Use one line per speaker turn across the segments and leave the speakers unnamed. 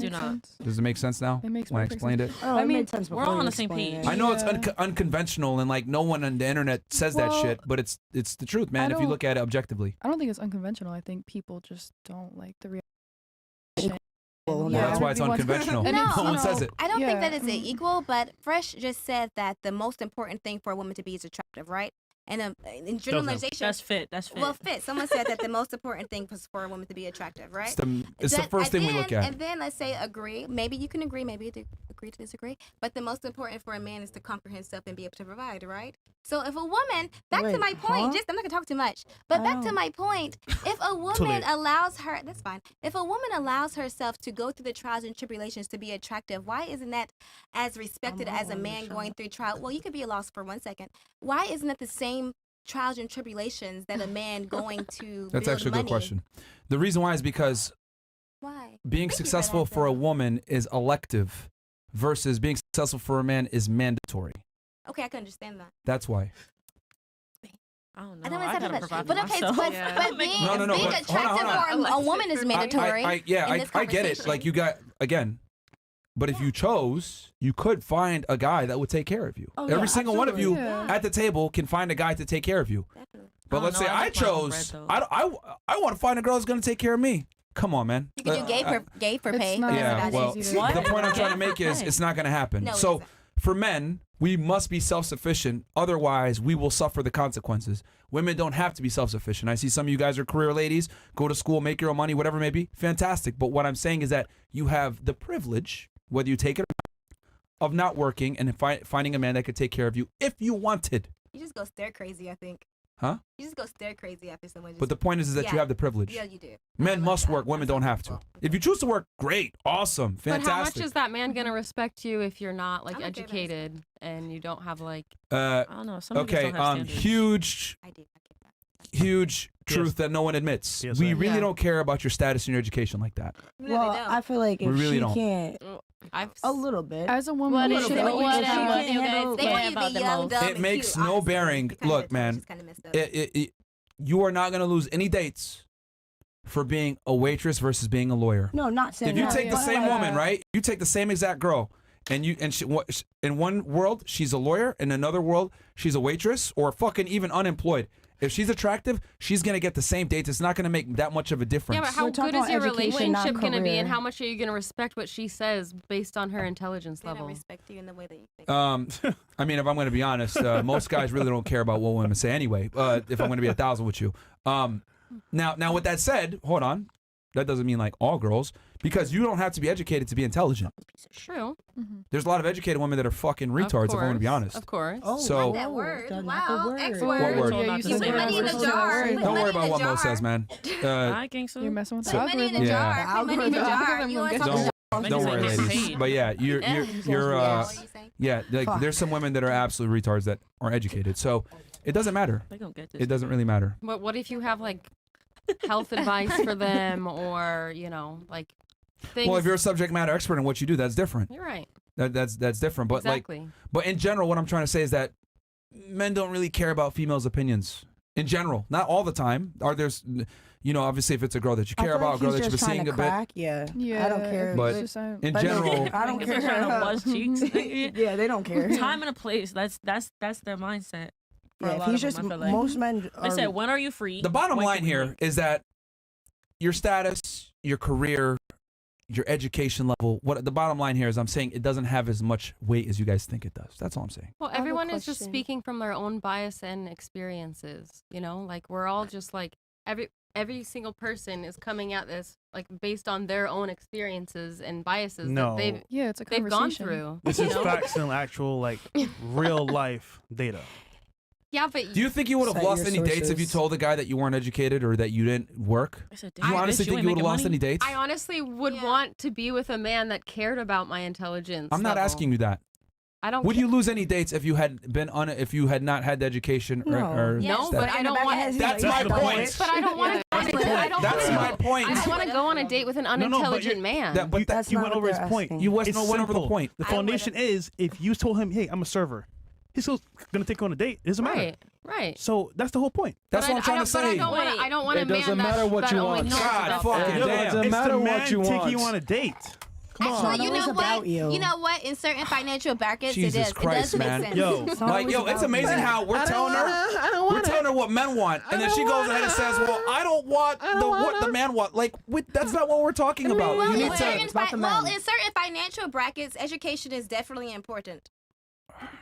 do not.
Does it make sense now?
It makes
when I
perfect
explained
sense.
it.
Oh,
I mean,
it made sense
we're all on the same page.
I know it's unconventional and like no one on the internet says that shit, but it's the truth, man. If you look at it objectively.
I don't think it's unconventional. I think people just don't like the reality.
That's why it's unconventional.
No
one says it.
I don't think that it's equal, but Fresh just said that the most important thing for a woman to be is attractive, right? And in generalization,
that's fit.
Well, fit. Someone said that the most important thing was for a woman to be attractive, right?
It's the first thing we look at.
And then let's say agree. Maybe you can agree. Maybe agree to disagree. But the most important for a man is to conquer himself and be able to provide, right? So if a woman, back to my point, I'm not gonna talk too much. But back to my point, if a woman allows her, that's fine. If a woman allows herself to go through the trials and tribulations to be attractive, why isn't that as respected as a man going through trial? Well, you could be lost for 1 second. Why isn't it the same trials and tribulations that a man going to
That's
build
actually a
money?
good question. The reason why is because being successful for a woman is elective versus being successful for a man is mandatory.
Okay, I can understand that.
That's why.
I don't know.
I don't
I gotta provide
but
for
okay,
myself.
but being,
No,
being
but
attractive for a woman is mandatory.
I get it. Like you got again. But if you chose, you could find a guy that would take care of you. Every single one of you at the table can find a guy to take care of you. Definitely. But let's say I chose, I want to find a girl that's going to take care of me. Come on, man.
You can do gay for pay.
Yeah, well, the point I'm trying to make is it's not going to happen.
No,
so for men, we must be self-sufficient. Otherwise, we will suffer the consequences. Women don't have to be self-sufficient. I see some of you guys are career ladies, go to school, make your own money, whatever it may be. Fantastic. But what I'm saying is that you have the privilege, whether you take it or not, of not working and finding a man that could take care of you if you wanted.
You just go stir crazy, I think.
Huh?
You just go stir crazy after someone.
But the point is that you have the privilege.
Yeah, you do.
Men must work. Women don't have to. If you choose to work, great, awesome, fantastic.
But how much is that man gonna respect you if you're not like educated and you don't have like I don't know. Some
okay. Huge. Huge truth that no one admits. We really don't care about your status and your education like that.
Well, I feel like if
really
she
don't.
can't, a little bit.
As a woman,
it makes no bearing. Look, man, you are not going to lose any dates for being a waitress versus being a lawyer.
No, not saying
if you
that.
take the same woman, right? You take the same exact girl, and in one world she's a lawyer, in another world she's a waitress or fucking even unemployed. If she's attractive, she's going to get the same dates. It's not going to make that much of a difference.
Yeah, but how good is your relationship going to be, and how much are you going to respect what she says based on her intelligence level?
I respect you in the way that you think.
I mean, if I'm going to be honest, most guys really don't care about what women say anyway. If I'm going to be 1,000 with you, now with that said, hold on, that doesn't mean like all girls, because you don't have to be educated to be intelligent.
True.
There's a lot of educated women that are fucking retards. If I'm going to be honest.
Of course.
Oh, so
that word. Wow. X word.
What word?
Put money in a jar.
Don't worry about what Mo says, man.
You're messing with the
Put money in a jar. Put money in a jar. You want to talk
Don't worry, ladies. But yeah, you're like there's some women that are absolute retards that are educated. So it doesn't matter. It doesn't really matter.
But what if you have like health advice for them, or like things?
Well, if you're a subject matter expert in what you do, that's different.
You're right.
That's different. But
exactly.
But in general, what I'm trying to say is that men don't really care about females' opinions. In general, not all the time. There's obviously if it's a girl that you care about, a girl that you've been seeing a bit.
Yeah, I don't care.
But in general,
I don't care.
Trying to buzz cheeks.
Yeah, they don't care.
Time and a place. That's their mindset.
Yeah, if he's just most men.
They said, when are you free?
The bottom line here is that your status, your career, your education level. What the bottom line here is, I'm saying it doesn't have as much weight as you guys think it does. That's all I'm saying.
Well, everyone is just speaking from their own bias and experiences. Like we're all just like every single person is coming at this like based on their own experiences and biases that they've gone through.
This is facts and actual like real life data.
Yeah, but
do you think you would have lost any dates if you told the guy that you weren't educated or that you didn't work? Do you honestly think you would have lost any dates?
I honestly would want to be with a man that cared about my intelligence.
I'm not asking you that.
I don't.
Would you lose any dates if you had if you had not had the education or
no, but I don't want.
That's my point.
But I don't want to.
That's my point.
I don't want to go on a date with an unintelligent man.
You went over his point.
You went over the point.
The foundation is if you told him, "Hey, I'm a server," he's still gonna take you on a date. It doesn't matter.
Right.
So that's the whole point.
That's what I'm trying to say.
But I don't want a man
doesn't matter what you want.
God fucking damn.
It doesn't matter what you want.
Take you on a date.
Actually, you know what?
You.
You know what? In certain financial brackets,
Jesus
it
Christ,
does
man.
make sense.
Yo,
it's amazing how we're telling her what men want, and then she goes ahead and says, "Well, I don't want what the man want." Like, that's not what we're talking about.
Well,
You
in
need
certain
to.
in certain financial brackets, education is definitely important.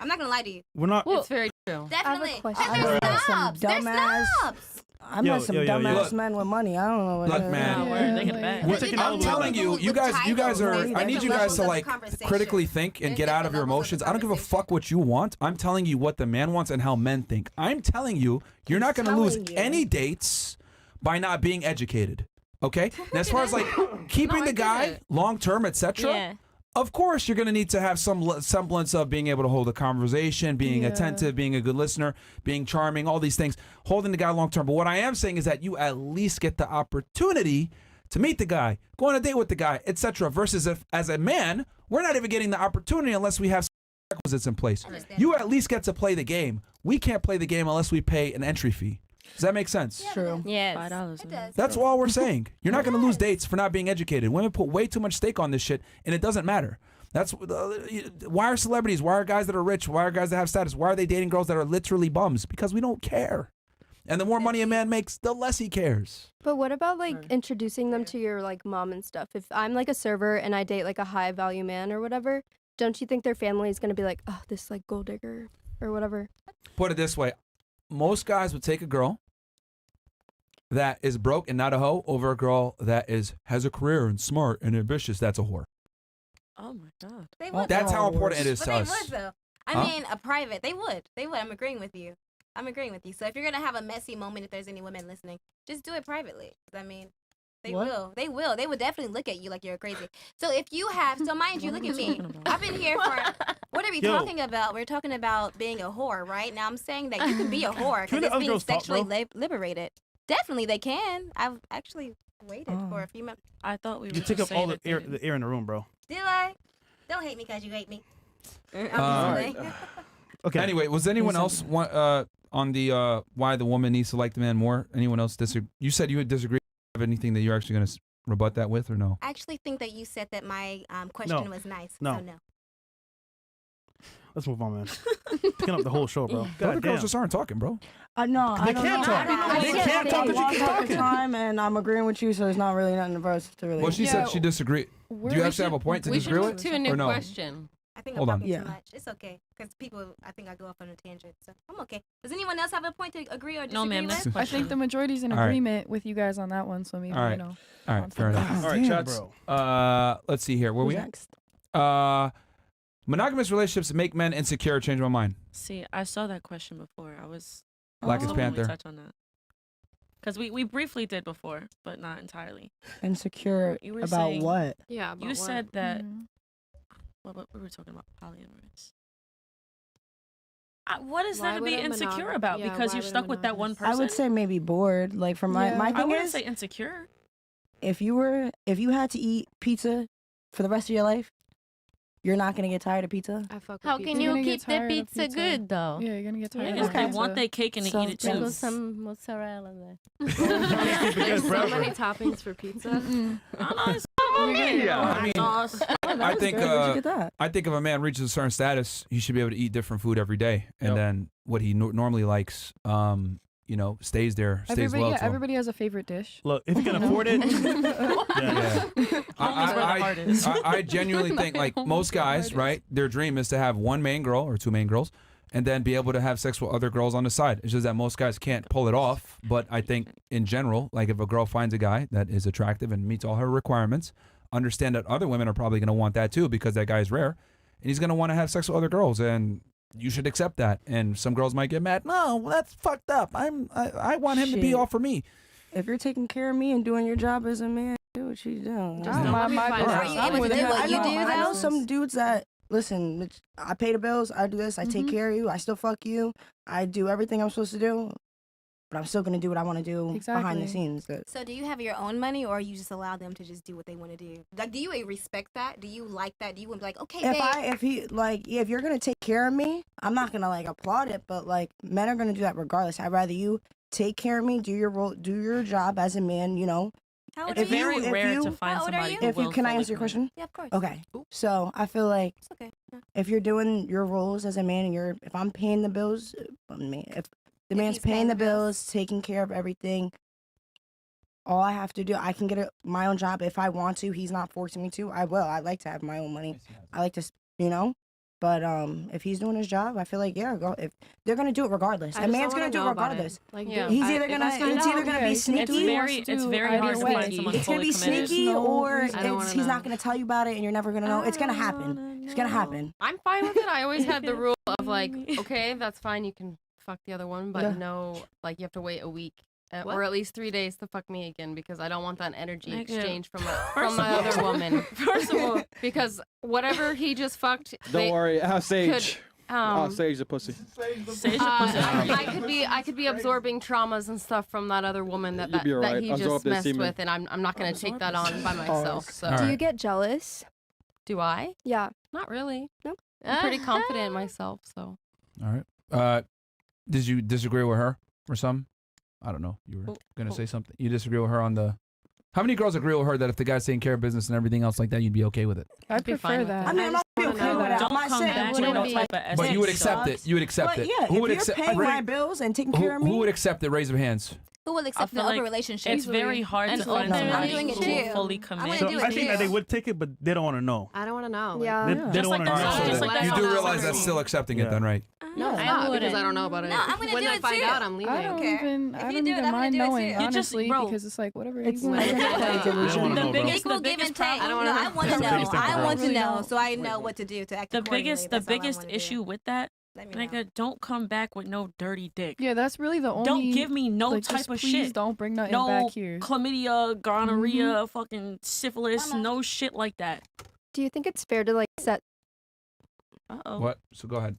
I'm not gonna lie to you.
We're not.
It's very true.
Definitely.
question.
There's
Some
snobs. There's
dumbass-
snobs.
I met some dumbass men with money. I don't know what
Look,
it is.
man.
We're taking all
I'm
the way
telling
back.
you guys are. I need you guys to like
conversation.
critically think and get out of your emotions. I don't give a fuck what you want. I'm telling you what the man wants and how men think. I'm telling you, you're not going to lose any dates by not being educated. Okay? And as far as like keeping the guy long term, etc.
Yeah.
Of course, you're going to need to have some semblance of being able to hold a conversation, being attentive, being a good listener, being charming, all these things, holding the guy long term. But what I am saying is that you at least get the opportunity to meet the guy, go on a date with the guy, etc. Versus if, as a man, we're not even getting the opportunity unless we have requisites in place. You at least get to play the game. We can't play the game unless we pay an entry fee. Does that make sense?
True.
Yes.
$5.
It does.
That's all we're saying. You're not going to lose dates for not being educated. Women put way too much stake on this shit, and it doesn't matter. That's why are celebrities? Why are guys that are rich? Why are guys that have status? Why are they dating girls that are literally bums? Because we don't care. And the more money a man makes, the less he cares.
But what about like introducing them to your like mom and stuff? If I'm like a server and I date like a high value man or whatever, don't you think their family is gonna be like, oh, this like gold digger or whatever?
Put it this way: most guys would take a girl that is broke and not a hoe over a girl that has a career and smart and ambitious. That's a whore.
Oh my God.
They would.
That's how important it is
But
to
they
us.
would though. I mean, a private. They would. They would. I'm agreeing with you. So if you're gonna have a messy moment, if there's any women listening, just do it privately. I mean, they will. They will. They would definitely look at you like you're crazy. So if you have, so mind you, look at me. I've been here for. What are we talking about? We're talking about being a whore, right? Now I'm saying that you can be a whore because it's being sexually liberated. Definitely, they can. I've actually waited for a few months.
I thought we were.
You take up all the air in the room, bro.
Did I? Don't hate me because you hate me.
Okay.
Anyway, was anyone else on the why the woman needs to like the man more? Anyone else disagree? You said you would disagree. Have anything that you're actually going to rebut that with, or no?
I actually think that you said that my question was nice.
No.
So no.
Let's move on, man. Picking up the whole show, bro.
The other
God
girls
damn.
just aren't talking, bro.
No,
They can't talk. They can't talk because you keep talking.
Time, and I'm agreeing with you, so there's not really nothing for us to really.
Well, she said she disagreed. Do you actually have a point to
We should
disagree
move
with?
to a new
or no?
question.
I think
Hold
I'm
on.
talking
Yeah.
too much. It's okay because people. I think I go off on a tangent, so I'm okay. Does anyone else have a point to agree or disagree
No, ma'am.
with?
Next
I
question.
think the majority's in
All right.
agreement with you guys on that one, so maybe
All right.
you know.
All right, fair enough.
All right, chats.
Let's see here. Where
Who's
we at?
next?
Monogamous relationships make men insecure. Change my mind.
See, I saw that question before. I was.
Black is
hoping we
Panther.
touch on that. Because we briefly did before, but not entirely.
Insecure
You were
about
saying-
what?
Yeah.
You said that.
Mhm.
Well, we were talking about polyamorous. What is
Why
there to
would
be
a
insecure
monog-
about?
yeah,
Because
why
you're
would a
stuck with that one
monogamous-
person.
I would say maybe bored. Like for my
Yeah.
my
I
thing
wouldn't
is,
say insecure.
if you had to eat pizza for the rest of your life, you're not gonna get tired of pizza.
I fuck with
How
pizza.
can
You're
you
gonna get
keep the
tired of
pizza
pizza.
good though?
Yeah, you're gonna get tired.
Niggas
of
they
pizza.
want their cake and they
So
eat it
then-
too.
Put some mozzarella there.
Keep it
There's
good
so
forever.
many toppings for pizza.
Mm-mm.
I don't know. It's okay.
I mean,
Sauce.
I think
Where'd you get that?
I think if a man reaches a certain status, he should be able to eat different food every day, and
Yep.
then what he normally likes, stays there, stays
Everybody,
loyal
yeah,
to him.
everybody has a favorite dish.
Look, if you can afford it, yeah.
Yeah.
Homies where the heart is.
I genuinely think like most guys, right? Their dream is to have one main girl or two main girls, and then be able to have sex with other girls on the side. It's just that most guys can't pull it off. But I think in general, like if a girl finds a guy that is attractive and meets all her requirements, understand that other women are probably going to want that too because that guy's rare, and he's going to want to have sex with other girls, and you should accept that. And some girls might get mad. No, that's fucked up. I want him to be
Shit.
all for me.
If you're taking care of me and doing your job as a man, do what you do.
Just
Oh,
don't
my-
let me
my
find
girl.
out.
Are you
I'm
able
with
to do
him.
what
I
you
know,
do
I know
though?
some dudes that listen. I pay the bills. I do this. I take care of you. I still fuck you. I do everything I'm supposed to do, but I'm still gonna do what I want to do behind the
Exactly.
scenes.
So do you have your own money, or you just allow them to just do what they want to do? Like, do you respect that? Do you like that? Do you want to be like, okay, babe?
If you're gonna take care of me, I'm not gonna like applaud it, but like men are gonna do that regardless. I'd rather you take care of me, do your role, do your job as a man.
How old
It's
are you?
very
if
rare
you-
to find
How old are
somebody
you?
who
If you
will
can I
fully
answer your
commit.
question?
Yeah, of course.
Okay. So I feel like
It's okay. Yeah.
if you're doing your roles as a man and if I'm paying the bills, if the man's
he's paying
paying the
the bills.
bills, taking care of everything, all I have to do, I can get my own job if I want to. He's not forcing me to. I will. I like to have my own money. I like to, But if he's doing his job, I feel like go. If they're gonna do it regardless,
I
a
just
man's
don't
gonna
wanna
do it
know about
regardless.
Like,
Yeah.
He's
I-
either
if
gonna
that's gonna
it's either
happen,
gonna
yeah,
be
he's gonna
It's
do
sneaky.
what
very,
he
it's
wants to
very
do
hard
either
to
way.
find someone
It's gonna
fully
be
committed.
sneaky,
No
or
reason. I don't wanna
he's not
know.
gonna tell you about it, and you're never gonna know. It's gonna happen. It's gonna happen.
I'm fine with it. I always had the rule of like, okay, that's fine. You can fuck the other one, but
Yeah.
no, like you have to wait a week.
What?
Or at least 3 days to fuck me again because I don't want that energy
Nigga.
exchange from
First
my
of
other
all-
woman.
First of all,
Because whatever he just fucked,
Don't worry, I'll Sage. I'll
um,
Sage the pussy.
Sage the pussy.
I could be absorbing traumas and stuff from that other woman that
You'd be
that
alright.
he
Absorb
just
the
messed
semen.
with, and I'm not gonna take that on by myself. So
All
Do you
right.
get jealous?
do I?
Yeah.
Not really.
Nope.
I'm pretty confident in myself. So
All right. Did you disagree with her or something? I don't know. You were
Who-
gonna
who-
say something. You disagree with her on the. How many girls agree with her that if the guy's taking care of business and everything else like that, you'd be okay with it?
I
I'd be fine
prefer
with
that.
I mean, I'm not
just
okay
wanna
with
know.
that.
Don't
I'm not
come
saying
back
it
with no
wouldn't be.
type of
But you would
essence.
accept it. You would accept
But
it.
yeah,
Who
if
would
you're
accept?
paying my bills and taking care of me,
Who would accept it? Raise of hands.
Who will accept
feel
the open
like
relationship?
It's very hard
And
to find
open.
somebody
I'm doing it
who
too.
will fully
I'm
commit.
gonna
So
do it
I think that they
too.
would take it, but they don't want to know.
I don't want to know. Like,
Yeah.
They
Just
don't
like
want to
that's
know.
all- just like
you
that's
do
all
realize that's
I'm
still accepting it, then, right?
No, it's
I
not
wouldn't.
because I don't know about it.
No, I'm gonna
when
do
I
it
find
too.
out, I'm leaving.
I don't
care.
even.
If
I
you
don't
do it,
even
I'm gonna
mind
do it
knowing,
too.
You just-
honestly,
bro,
because it's like whatever.
It's
you
not
want.
a
They don't
delusion.
wanna
The
know, bro.
biggest,
Equal
the
give and
biggest
take.
I don't
No,
wanna
I
know.
want to
That's the
know.
biggest thing
I
for
want
girls.
to know, so I know what to do to act
the
accordingly.
biggest
That's all I wanna do.
issue with that,
Let me know.
nigga, don't come back with no dirty dick.
Yeah, that's really the only.
Don't give me no
like,
type
just
of
please
shit.
don't bring nothing
No
back here.
chlamydia, gonorrhea, fucking syphilis,
Mama.
no shit like that.
Do you think it's fair to like set?
Uh-oh.
What? So go ahead.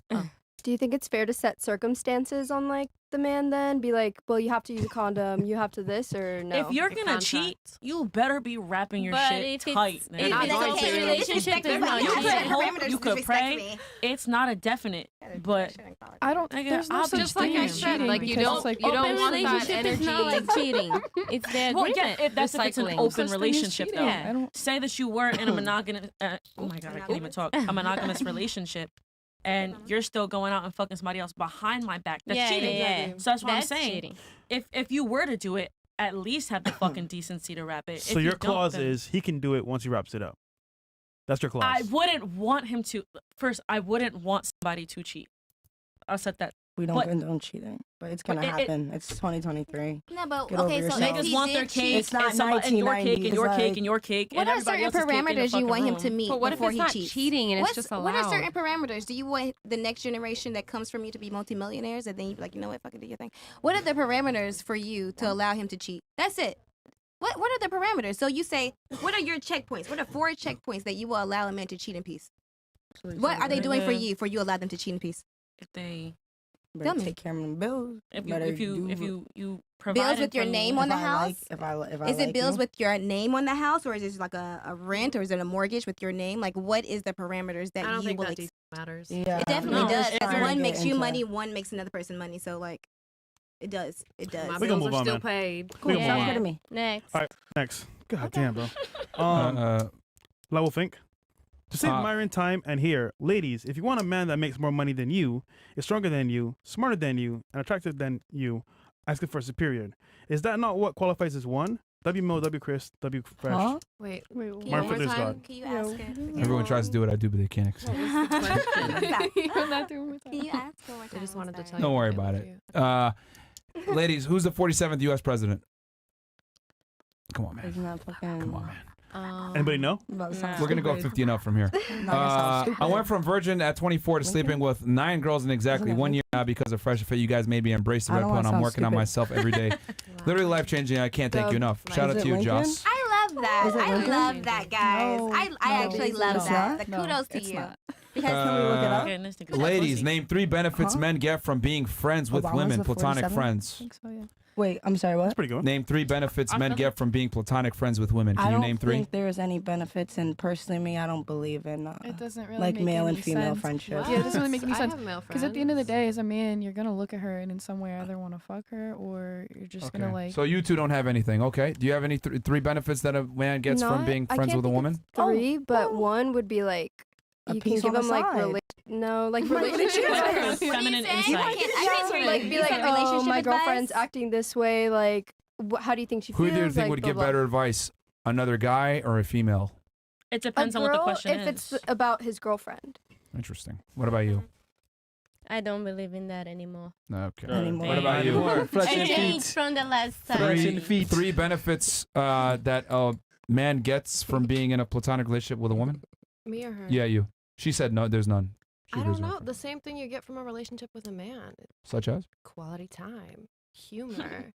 Do you think it's fair to set circumstances on like the man? Then be like, well, you have to use a condom. You have to this or no.
If you're
Like a
gonna
contract.
cheat, you better be wrapping your
But
shit
if it's-
tight.
if
nigga.
not
If
going
it's
to
okay,
a relationship,
then
then no,
you
you
have
can't.
certain parameters
You
to
could
respect
pray.
me.
It's not a definite, but
I don't.
Nigga,
There's no
I'll
such
just
thing
like I
as
said,
cheating
like, you
because
don't-
it's like
you don't
Open
want that
relationship is not
energy.
like cheating. It's their
well,
agreement.
yeah, if that's if it's an
Recycling.
open
such thing as
relationship
cheating.
though.
I don't.
Say that you were in a monogamous. Oh my god, I can't even talk. A monogamous relationship, and you're still going out and fucking somebody else behind my back. That's cheating. So that's what I'm saying.
Cheating.
If you were to do it, at least have the fucking decency to wrap it.
So
If
your
you don't,
clause
then-
is he can do it once he wraps it up. That's your clause.
I wouldn't want him to. First, I wouldn't want somebody to cheat. I'll set that.
We don't
But-
condone cheating, but it's gonna
But it-
happen. It's 2023.
No, but
Get over
okay, so
yourself.
if
Niggas
he
want
did
their cake,
cheat,
It's not
and your cake, and your cake,
1990s,
and your cake,
what
and
are
everybody
certain
else's cake in the
parameters you want him
fucking
to
room.
meet
But what if
before
it's
he
not
cheats?
cheating and it's just
What are
allowed?
certain parameters? Do you want the next generation that comes from you to be multimillionaires, and then you be like, you know what, fucking do your thing? What are the parameters for you to allow him to cheat? That's it. What are the parameters? So you say, what are your checkpoints? What are 4 checkpoints that you will allow a man to cheat in peace? What are they doing for you allow them to cheat in peace?
If they,
Better
Tell me.
take care of them bills.
if you,
Better
if you,
do
if
what-
you provide
Bills with your name on the house?
if I
Is it
like
bills
you.
with your name on the house, or is it like a rent, or is it a mortgage with your name? Like, what is the parameters that
I don't
you
think
will?
that matters.
Yeah,
It definitely
No,
does.
it's
Because
trying to
one
get
makes you
into-
money, one makes another person money. So like, it does. It does.
My
We gonna
bills
move
are
on,
still
man.
paid.
Cool.
Yeah.
Sounds good to me.
Next.
All right, next. God damn, bro.
Uh,
Level think. To save
Uh,
Myron time and here, ladies, if you want a man that makes more money than you, is stronger than you, smarter than you, and attractive than you, asking for a superior. Is that not what qualifies as one? W Mo, W Chris, W Fresh.
Huh?
Wait,
Wait,
Can you
Martin
one
Luther
more
God.
time? Can you ask her?
everyone tries to do what I do, but they can't.
what was the question?
Can you ask her one more time?
I just wanted to
I'm
tell
sorry.
you.
Don't worry
okay,
about
love
it.
you.
Ladies, who's the 47th U.S. president? Come on, man.
Isn't that fucking?
Come on, man.
Anybody know?
About to sound
Nah.
We're gonna go
stupid.
50 and up from here.
No, that sounds
I
stupid.
went from virgin at 24 to sleeping with 9 girls in exactly
Isn't that
1 year now because of Fresh Fit. You guys maybe embrace the
I
red
don't
pill, and
wanna
I'm
sound
working on
stupid.
myself every day. Literally life changing. I can't thank you enough. Shout
Is
out
it
to you,
Lincoln?
Joss.
I love that.
Is it
I
Lincoln?
love that, guys.
No,
I
no,
actually
it's
love
not.
that. The
No,
kudos to
it's
you.
not.
Because
Can we look it up?
Okay, this nigga's
Ladies,
pussy.
name 3 benefits
Huh?
men get from being friends with
Obama's
women,
the
platonic
47th?
friends.
I think so, yeah.
Wait, I'm sorry, what?
That's pretty good.
Name 3 benefits men get from being platonic friends with women. Can
I
you
don't
name 3?
think there's any benefits, and personally, me, I don't believe in
It doesn't really
like
make
male
any
and female
sense.
friendships.
Yeah, it doesn't really make any
I
sense.
have male
Because at the end of the
friends.
day, as a man, you're gonna look at her and in some way either want to fuck her or you're just gonna like.
So you two don't have anything, okay? Do you have any 3 benefits that a man gets from
Not-
being
I
friends
can't
with a
think of
woman?
3, but one would be like
A
you can
piece
give
on
him
the
like
side.
relationship advice.
Feminine
saying?
insight.
I can't
Like be like, oh, my girlfriend's acting this way. Like, how do you think she
Who
feels?
do you think
like,
would
blah,
give
blah.
better advice? Another guy or a female?
It
A
depends on what the
girl,
question
if
is.
it's about his girlfriend.
Interesting. What about you?
I don't believe in that anymore.
Okay.
Anymore.
What about you?
Flesh
I
and
changed
feet.
from the last time.
Flesh and feet.
3 benefits that a man gets from being in a platonic relationship with a woman?
Me or her?
Yeah, you. She said no, there's none.
I don't know. The same thing you get from a relationship with a man.
Such as?
Quality time, humor,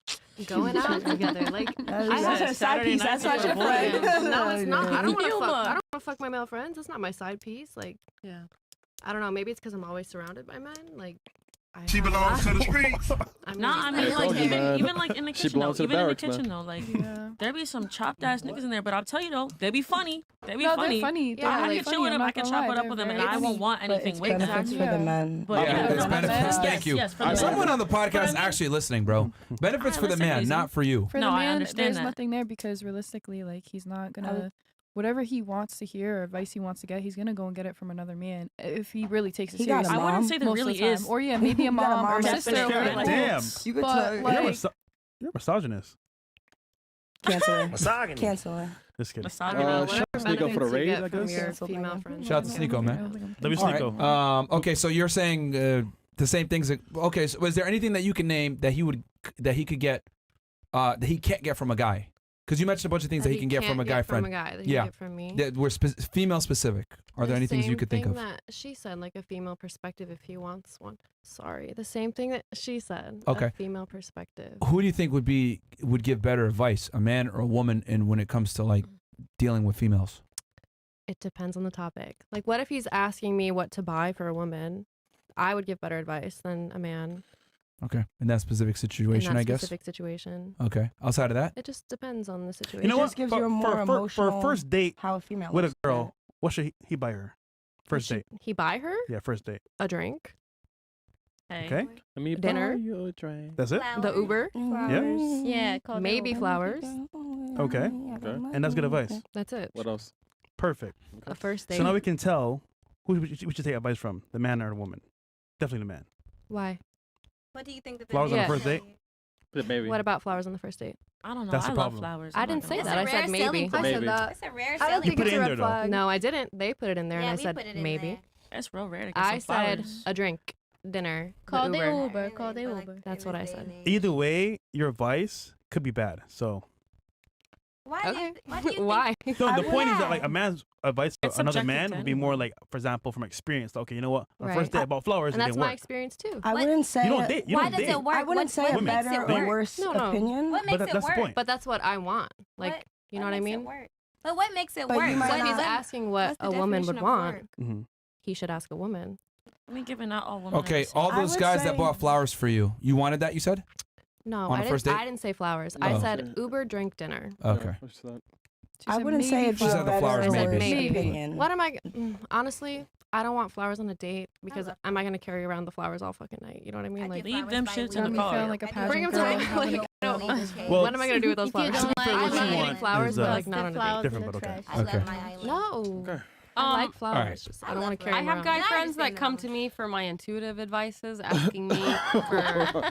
going out together. Like
That's her side piece. That's not your friend.
No, it's not. I don't want to
Humor.
fuck. I don't want to fuck my male friends. That's not my side piece. Like,
Yeah.
I don't know. Maybe it's because I'm always surrounded by men. Like,
She belongs to the streets.
Nah, I mean,
I
like,
told you, man.
even like in the
She
kitchen, though.
belongs to the
Even in the
barracks, man.
kitchen, though. Like,
Yeah.
there be some chopped ass niggas in there, but I'll tell you, though, they be funny. They be
No,
funny.
they're funny.
Yeah,
They're
I
really
can
funny,
chill with
I'm
them, I
not
can
gonna
chop
lie,
it up
they're
with them, and
very
I won't
funny.
want
But
anything
it's
with them.
benefits for the men.
But
Yeah, it's
for the
benefits.
men,
Thank you.
yes, for the
Someone
men.
on the podcast
men.
actually listening, bro. Benefits
I
for the
listen,
man,
Daisy.
not for you.
For
No,
the
I
man,
understand
there's
that.
nothing there because realistically, like he's not gonna whatever he wants to hear or advice he wants to get, he's gonna go and get it from another man if he really takes it
He got
seriously.
a
I wouldn't
mom.
say there
most of
really
the time.
is.
Or yeah, maybe a
You got a
mom or
mom
a
that's
sister.
been
Or
scared.
like,
Damn.
You could
But,
tell.
like-
You're a misogynist.
Cancel her.
Misogyny.
Cancel her.
Just kidding.
I don't know. Whatever
shout out to Sneeko for the
benefits you
raid,
get
I
from
guess.
your
Cancel
female
my-
friends.
Shout out to Sneeko, man.
W
All
Sneeko.
right. Okay, so you're saying the same things. Okay, so was there anything that you can name that he could get that he can't get from a guy? Because you mentioned a bunch of things that he can get from a guy friend.
From a guy that he
Yeah.
can get from me.
That were female specific. Are there any things you could think of?
The same thing that she said, like a female perspective if he wants one. Sorry, the same thing that she said.
Okay.
A female perspective.
Who do you think would give better advice, a man or a woman, in when it comes to like dealing with females?
It depends on the topic. Like, what if he's asking me what to buy for a woman? I would give better advice than a man
Okay, in that specific
in
situation,
that
I guess.
specific situation.
Okay, outside of that,
It just depends on the situation.
You know what?
just gives
for,
you a more
for a
emotional
first date
how a female
with a
looks at
girl,
it.
what should he buy her? First date.
He buy her
Yeah, first date.
a drink,
Hey.
Okay.
Let me
Dinner.
buy you a drink.
That's it.
the Uber,
Yeah, call them
maybe
over.
flowers.
Okay. And that's good advice.
That's it.
What else?
Perfect.
A first date.
So now we can tell who we should take advice from, the man or the woman. Definitely the man.
Why?
What do you think that
Flowers on
the
first date?
Maybe.
What about flowers on the first date?
I don't know.
That's
I
the
love
problem.
flowers.
I
I'm not
didn't say
gonna
that.
lie.
I said maybe.
I said
Maybe.
that.
It's a rare
I don't
You
think
put
it's
it
a
in
red
there, though.
flag.
No, I didn't. They put it in there,
Yeah,
and I
we
said
put it in
maybe.
there.
It's real rare to get
I
some
said
flowers.
a drink, dinner,
Call
the
the
Uber.
Uber. Call the Uber.
That's what I said.
Either way, your advice could be bad. So
Why
Okay.
do you think
Why?
no,
I
the point is that
would.
like a man's advice to
It's
another
subjective
man
to
would be more
anyone.
like, for example, from experience. Okay, you know what? On
Right.
first date about flowers,
And
it
that's
didn't
my
work.
experience too.
I
What-
wouldn't say
You don't date. You
Why
don't
does
date.
it work?
I wouldn't say a
what makes
better
it
or
work?
worse
No, no.
opinion.
What makes
But
it
that's
work?
the point.
But that's what I want. Like,
What-
you know
what
what I
makes it
mean?
work? But what makes it
But
work?
you might
So if
not-
he's asking what
what's the
a woman would
definition of
want,
work?
Mm-hmm.
he should ask a woman.
I mean, given not all women. are
Okay,
the same.
all
I
those
would
guys that
say-
bought flowers for you, you wanted that? You said?
No,
On a
I
first
didn't.
date?
I didn't say flowers.
Oh.
I said Uber, drink, dinner.
Okay.
What's that?
She
I
said
wouldn't say
maybe
it's
She said
a
the
better
flowers
or
maybe.
worse
Maybe.
opinion.
What am I? Honestly, I don't want flowers on a date because am I gonna carry around the flowers all fucking night? You know what I mean? Like,
Leave them shits in
Got
the
me
car.
feeling like a pageant
bring them to
girl.
my
having
like,
a-
I don't know.
Well,
What am I gonna do with those
If you
flowers?
don't
Super
like
what you
I love
want
getting flowers,
is,
but
uh,
like not on a date.
flowers
Different,
in the
but okay.
trash.
I
Okay.
love my island.
No,
Okay.
I like
All
flowers.
right.
Just, I don't want to carry
I
them
have
around.
guy
Yeah, I
friends that
understand
come
that.
to me for my intuitive advices, asking me for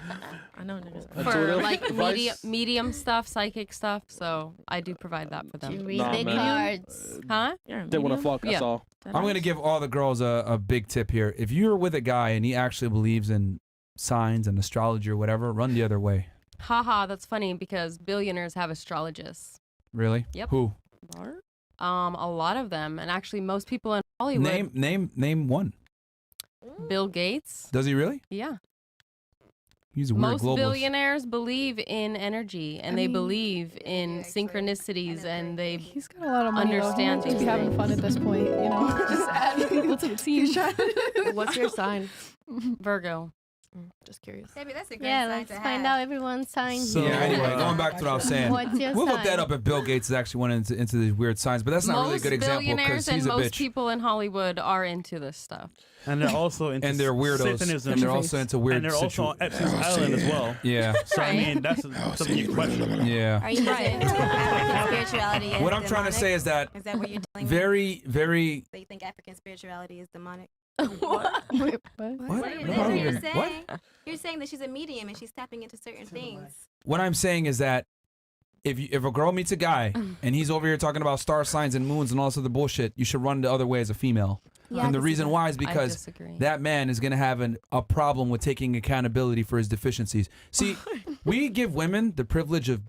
I know niggas.
for
Intuitive
like
advice?
medium stuff, psychic stuff. So I do provide that for
You
them.
read
Nah,
the
man.
cards.
Huh?
You're a
They want to
medium?
fuck. That's
Yeah.
all.
That
I'm
is-
gonna give all the girls a big tip here. If you're with a guy and he actually believes in signs and astrology or whatever, run the other way.
Haha, that's funny because billionaires have astrologists.
Really?
Yep.
Who?
A lot of them, and actually most people in Hollywood.
Name one.
Bill Gates.
Does he really?
Yeah.
He's a weird
Most
globalist.
billionaires believe in energy, and they
mean-
believe in synchronicities, and they
He's got a lot of money.
Understand
Though. He might just be
these
having
things.
fun at this point, you know. Just adding people to the team.
What's your sign?
Virgo.
Just curious.
Maybe that's a great
Yeah,
sign
let's
to
find
have.
out everyone's sign.
So, yeah, anyway, going back to what I was saying.
What's your
We'll look
sign?
that up if Bill Gates actually went into these weird signs, but that's not really a good example because
billionaires and
he's a
most
bitch.
people in Hollywood are into this stuff.
And they're also into
And they're weirdos.
Satanism.
And they're also into weird
And they're also on Epstein's Island as well.
Yeah.
So, I mean, that's something you can question.
Yeah.
Are you into African spirituality? Is
What I'm trying to
demonic?
say is that
Is that what you're telling me?
very.
So you think African spirituality is demonic?
Wait, what?
What?
That's
No,
what you're saying.
what?
You're saying that she's a medium and she's tapping into certain things.
What I'm saying is that if a girl meets a guy and he's over here talking about star signs and moons and all this other bullshit, you should run the other way as a female.
Yeah,
And
I
the reason
disagree.
why is
I
because
disagree.
that man is going to have a problem with taking accountability for his deficiencies. See, we give women the privilege of,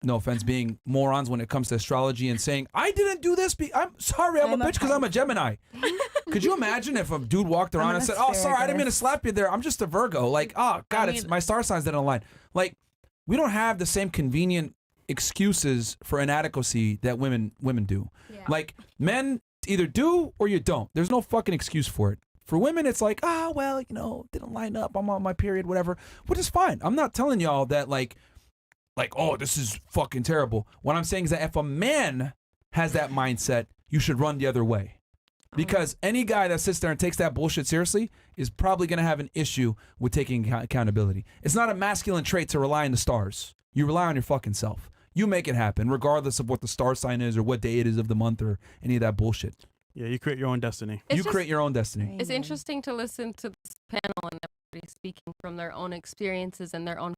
no offense, being morons when it comes to astrology and saying, I didn't do this. I'm sorry, I'm a bitch because I'm a Gemini. Could you imagine if a dude walked around and said, oh, sorry, I didn't mean to slap you there. I'm just a Virgo. Like, oh, God, it's my star signs didn't align. Like, we don't have the same convenient excuses for inadequacy that women do.
Yeah.
Like, men either do or you don't. There's no fucking excuse for it. For women, it's like, well, didn't line up. I'm on my period, whatever, which is fine. I'm not telling y'all that, like, oh, this is fucking terrible. What I'm saying is that if a man has that mindset, you should run the other way. Because any guy that sits there and takes that bullshit seriously is probably going to have an issue with taking accountability. It's not a masculine trait to rely on the stars. You rely on your fucking self. You make it happen, regardless of what the star sign is or what day it is of the month or any of that bullshit.
Yeah, you create your own destiny.
It's
You
just-
create your own destiny.
It's interesting to listen to this panel and everybody speaking from their own experiences and their own